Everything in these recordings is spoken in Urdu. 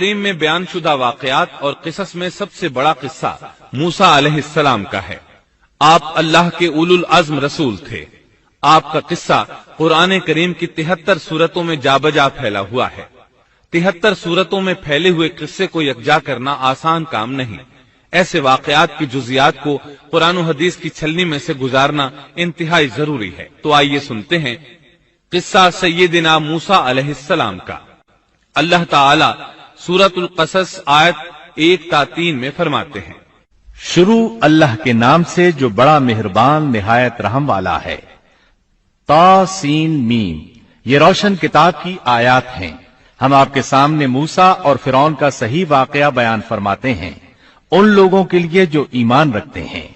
کریم میں بیان شدہ واقعات اور قصص میں سب سے بڑا قصہ موسیٰ علیہ السلام کا ہے۔ آپ اللہ کے اولو العزم رسول تھے۔ آپ کا قصہ قرآن کریم کی 73 سورتوں میں جا بجا پھیلا ہوا ہے۔ 73 سورتوں میں پھیلے ہوئے قصے کو یکجا کرنا آسان کام نہیں۔ ایسے واقعات کی جزیات کو قرآن و حدیث کی چھلنی میں سے گزارنا انتہائی ضروری ہے۔ تو آئیے سنتے ہیں قصہ سیدنا موسیٰ علیہ السلام کا۔ اللہ تعالی سورۃ القصص آیت 1 تا 3 میں فرماتے ہیں، شروع اللہ کے نام سے جو بڑا مہربان نہایت رحم والا ہے۔ تا سین میم، یہ روشن کتاب کی آیات ہیں۔ ہم آپ کے سامنے موسیٰ اور فرعون کا صحیح واقعہ بیان فرماتے ہیں ان لوگوں کے لیے جو ایمان رکھتے ہیں۔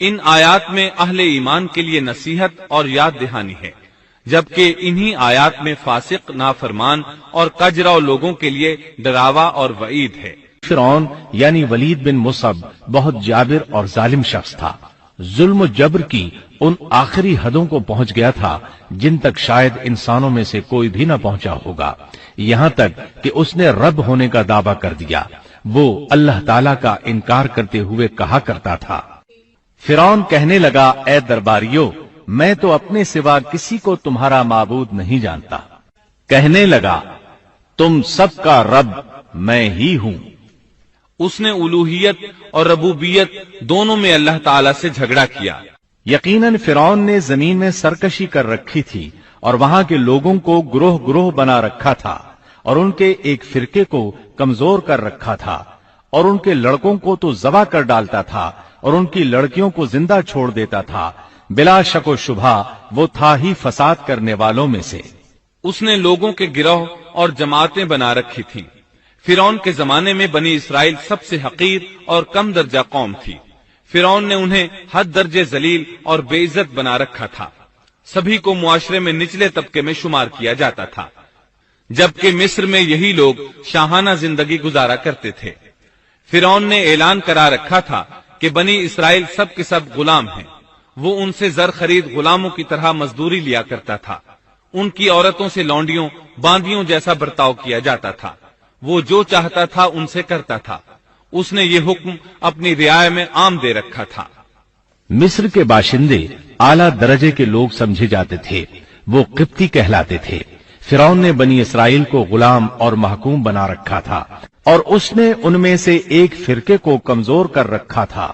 ان آیات میں اہل ایمان کے لیے نصیحت اور یاد دہانی ہے، جبکہ انہی آیات میں فاسق، نافرمان اور کجرو لوگوں کے لیے ڈراوا اور وعید ہے۔ فرعون یعنی ولید بن مصعب بہت جابر اور ظالم شخص تھا۔ ظلم و جبر کی ان آخری حدوں کو پہنچ گیا تھا جن تک شاید انسانوں میں سے کوئی بھی نہ پہنچا ہوگا، یہاں تک کہ اس نے رب ہونے کا دعویٰ کر دیا۔ وہ اللہ تعالیٰ کا انکار کرتے ہوئے کہا کرتا تھا۔ فرعون کہنے لگا، اے درباریوں، میں تو اپنے سوا کسی کو تمہارا معبود نہیں جانتا۔ کہنے لگا، تم سب کا رب میں ہی ہوں۔ اس نے الوہیت اور ربوبیت دونوں میں اللہ تعالیٰ سے جھگڑا کیا۔ یقیناً فرعون نے زمین میں سرکشی کر رکھی تھی اور وہاں کے لوگوں کو گروہ گروہ بنا رکھا تھا اور ان کے ایک فرقے کو کمزور کر رکھا تھا اور ان کے لڑکوں کو تو ذبح کر ڈالتا تھا اور ان کی لڑکیوں کو زندہ چھوڑ دیتا تھا۔ بلا شک و شبہ وہ تھا ہی فساد کرنے والوں میں سے۔ اس نے لوگوں کے گروہ اور جماعتیں بنا رکھی تھیں۔ فرعون کے زمانے میں بنی اسرائیل سب سے حقیر اور کم درجہ قوم تھی۔ فرعون نے انہیں حد درجے ذلیل اور بے عزت بنا رکھا تھا۔ سبھی کو معاشرے میں نچلے طبقے میں شمار کیا جاتا تھا، جبکہ مصر میں یہی لوگ شاہانہ زندگی گزارا کرتے تھے۔ فرعون نے اعلان کرا رکھا تھا کہ بنی اسرائیل سب کے سب غلام ہیں۔ وہ ان سے زر خرید غلاموں کی طرح مزدوری لیا کرتا تھا۔ ان کی عورتوں سے لونڈیوں باندیوں جیسا برتاؤ کیا جاتا تھا۔ وہ جو چاہتا تھا ان سے کرتا تھا۔ اس نے یہ حکم اپنی رعایا میں عام دے رکھا تھا۔ مصر کے باشندے اعلیٰ درجے کے لوگ سمجھے جاتے تھے، وہ قبطی کہلاتے تھے۔ فرعون نے بنی اسرائیل کو غلام اور محکوم بنا رکھا تھا اور اس نے ان میں سے ایک فرقے کو کمزور کر رکھا تھا۔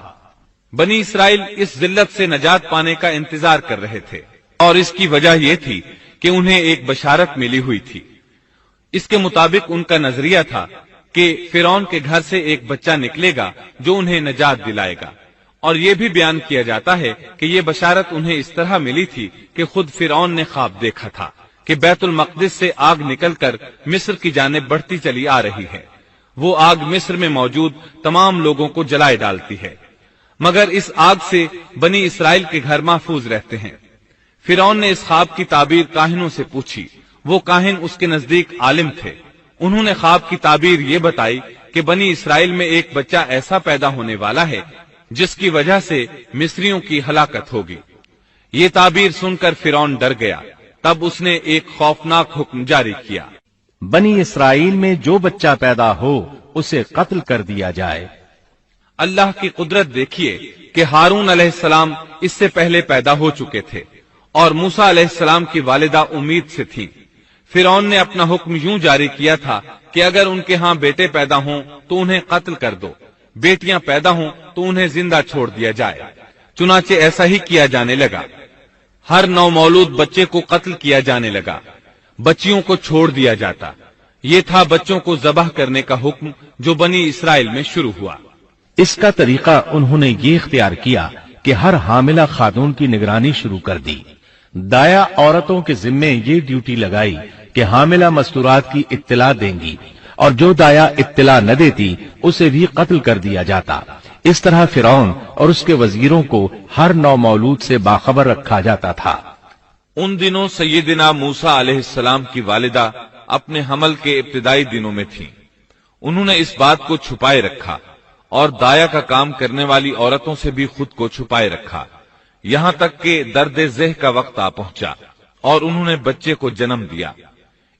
بنی اسرائیل اس ذلت سے نجات پانے کا انتظار کر رہے تھے، اور اس کی وجہ یہ تھی کہ انہیں ایک بشارت ملی ہوئی تھی۔ اس کے مطابق ان کا نظریہ تھا کہ فرعون کے گھر سے ایک بچہ نکلے گا جو انہیں نجات دلائے گا، اور یہ بھی بیان کیا جاتا ہے کہ یہ بشارت انہیں اس طرح ملی تھی کہ خود فرعون نے خواب دیکھا تھا کہ بیت المقدس سے آگ نکل کر مصر کی جانب بڑھتی چلی آ رہی ہے۔ وہ آگ مصر میں موجود تمام لوگوں کو جلائے ڈالتی ہے، مگر اس آگ سے بنی اسرائیل کے گھر محفوظ رہتے ہیں۔ فرعون نے اس خواب کی تعبیر کاہنوں سے پوچھی۔ وہ کاہن اس کے نزدیک عالم تھے۔ انہوں نے خواب کی تعبیر یہ بتائی کہ بنی اسرائیل میں ایک بچہ ایسا پیدا ہونے والا ہے جس کی وجہ سے مصریوں کی ہلاکت ہوگی۔ یہ تعبیر سن کر فرعون ڈر گیا۔ تب اس نے ایک خوفناک حکم جاری کیا، بنی اسرائیل میں جو بچہ پیدا ہو اسے قتل کر دیا جائے۔ اللہ کی قدرت دیکھیے کہ ہارون علیہ السلام اس سے پہلے پیدا ہو چکے تھے اور موسیٰ علیہ السلام کی والدہ امید سے تھی۔ فرعون نے اپنا حکم یوں جاری کیا تھا کہ اگر ان کے ہاں بیٹے پیدا ہوں تو انہیں قتل کر دو، بیٹیاں پیدا ہوں تو انہیں زندہ چھوڑ دیا جائے۔ چنانچہ ایسا ہی کیا جانے لگا۔ ہر نومولود بچے کو قتل کیا جانے لگا، بچیوں کو چھوڑ دیا جاتا۔ یہ تھا بچوں کو ذبح کرنے کا حکم جو بنی اسرائیل میں شروع ہوا۔ اس کا طریقہ انہوں نے یہ اختیار کیا کہ ہر حاملہ خاتون کی نگرانی شروع کر دی۔ دایا عورتوں کے ذمے یہ ڈیوٹی لگائی کہ حاملہ مستورات کی اطلاع دیں گی، اور جو دایا اطلاع نہ دیتی اسے بھی قتل کر دیا جاتا۔ اس طرح فرعون اور اس کے وزیروں کو ہر نومولود سے باخبر رکھا جاتا تھا۔ ان دنوں سیدنا موسیٰ علیہ السلام کی والدہ اپنے حمل کے ابتدائی دنوں میں تھی۔ انہوں نے اس بات کو چھپائے رکھا اور دایا کا کام کرنے والی عورتوں سے بھی خود کو چھپائے رکھا، یہاں تک کہ درد ذہ کا وقت آ پہنچا اور انہوں نے بچے کو جنم دیا۔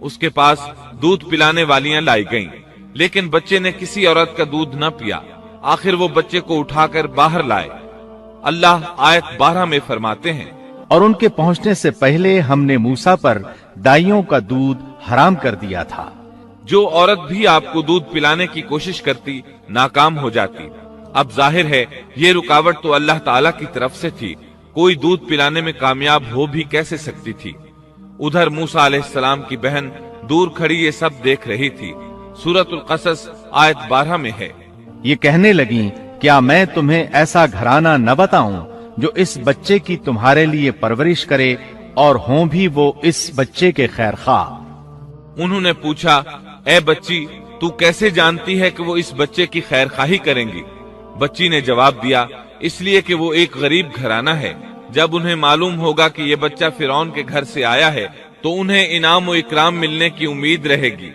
اس کے پاس دودھ پلانے والیاں لائی گئیں، لیکن بچے نے کسی عورت کا دودھ نہ پیا۔ آخر وہ بچے کو اٹھا کر باہر لائے۔ اللہ آیت 12 میں فرماتے ہیں، اور ان کے پہنچنے سے پہلے ہم نے موسیٰ پر دائیوں کا دودھ حرام کر دیا تھا۔ جو عورت بھی آپ کو دودھ پلانے کی کوشش کرتی ناکام ہو جاتی۔ اب ظاہر ہے یہ رکاوٹ تو اللہ تعالیٰ کی طرف سے تھی، کوئی دودھ پلانے میں کامیاب ہو بھی کیسے سکتی تھی۔ ادھر موسیٰ علیہ السلام کی بہن دور کھڑی یہ سب دیکھ رہی تھی۔ سورۃ القصص آیت 12 میں ہے، یہ کہنے لگیں، کیا میں تمہیں ایسا گھرانہ نہ بتاؤں جو اس بچے کی تمہارے لیے پرورش کرے اور ہوں بھی وہ اس بچے کے خیر خواہ۔ انہوں نے پوچھا، اے بچی، تو کیسے جانتی ہے کہ وہ اس بچے کی خیر خواہی کریں گی؟ بچی نے جواب دیا، اس لیے کہ وہ ایک غریب گھرانہ ہے۔ جب انہیں معلوم ہوگا کہ یہ بچہ فرعون کے گھر سے آیا ہے تو انہیں انعام و اکرام ملنے کی امید رہے گی۔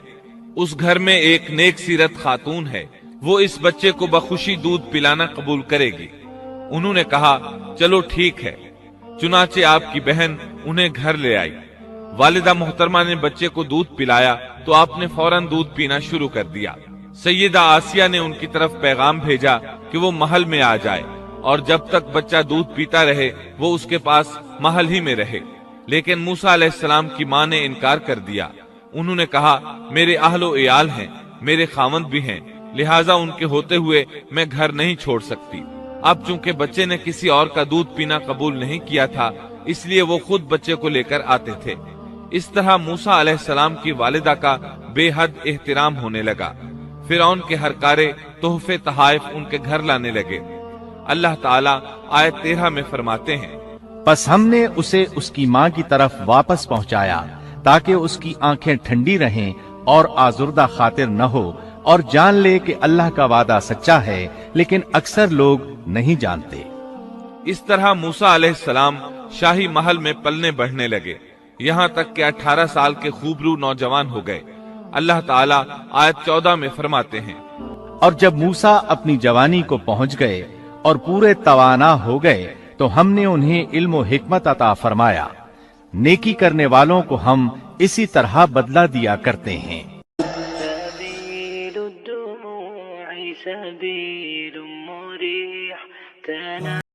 اس گھر میں ایک نیک سیرت خاتون ہے، وہ اس بچے کو بخوشی دودھ پلانا قبول کرے گی۔ انہوں نے کہا، چلو ٹھیک ہے۔ چنانچہ آپ کی بہن انہیں گھر لے آئی۔ والدہ محترمہ نے بچے کو دودھ پلایا تو آپ نے فوراً دودھ پینا شروع کر دیا۔ سیدہ آسیہ نے ان کی طرف پیغام بھیجا کہ وہ محل میں آ جائے اور جب تک بچہ دودھ پیتا رہے وہ اس کے پاس محل ہی میں رہے، لیکن موسیٰ علیہ السلام کی ماں نے انکار کر دیا۔ انہوں نے کہا، میرے اہل و عیال ہیں، میرے خاوند بھی ہیں، لہٰذا ان کے ہوتے ہوئے میں گھر نہیں چھوڑ سکتی۔ اب چونکہ بچے نے کسی اور کا دودھ پینا قبول نہیں کیا تھا، اس لیے وہ خود بچے کو لے کر آتے تھے۔ اس طرح موسیٰ علیہ السلام کی والدہ کا بے حد احترام ہونے لگا۔ فرعون کے ہر کارے تحفے تحائف ان کے گھر لانے لگے۔ اللہ تعالیٰ آیت 13 میں فرماتے ہیں، پس ہم نے اسے اس کی ماں کی طرف واپس پہنچایا تاکہ اس کی آنکھیں ٹھنڈی رہیں اور آزردہ خاطر نہ ہو، اور جان لے کہ اللہ کا وعدہ سچا ہے، لیکن اکثر لوگ نہیں جانتے۔ اس طرح موسیٰ علیہ السلام شاہی محل میں پلنے بڑھنے لگے، یہاں تک کہ 18 سال کے خوبرو نوجوان ہو گئے۔ اللہ تعالیٰ آیت 14 میں فرماتے ہیں، اور جب موسیٰ اپنی جوانی کو پہنچ گئے اور پورے توانا ہو گئے تو ہم نے انہیں علم و حکمت عطا فرمایا۔ نیکی کرنے والوں کو ہم اسی طرح بدلہ دیا کرتے ہیں۔ سبيل الدموع سبيل مريح